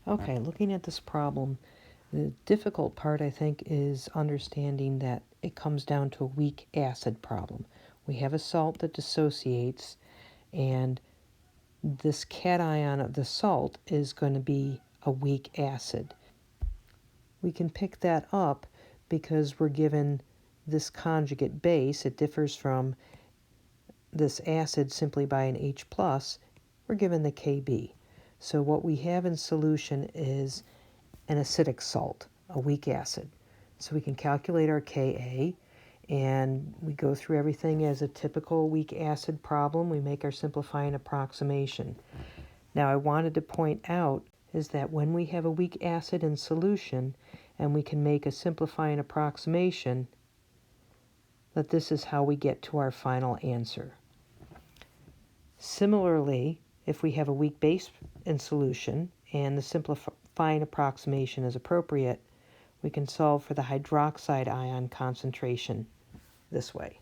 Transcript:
Okay, looking at this problem, the difficult part, I think, is understanding that it comes down to a weak acid problem. We have a salt that dissociates, and this cation of the salt is going to be a weak acid. We can pick that up because we're given this conjugate base. It differs from this acid simply by an H+. We're given the Kb. So what we have in solution is an acidic salt, a weak acid. So we can calculate our Ka, and we go through everything as a typical weak acid problem. We make our simplifying approximation. Now I wanted to point out is that when we have a weak acid in solution and we can make a simplifying approximation, that this is how we get to our final answer. Similarly, if we have a weak base in solution and the simplifying approximation is appropriate, we can solve for the hydroxide ion concentration this way.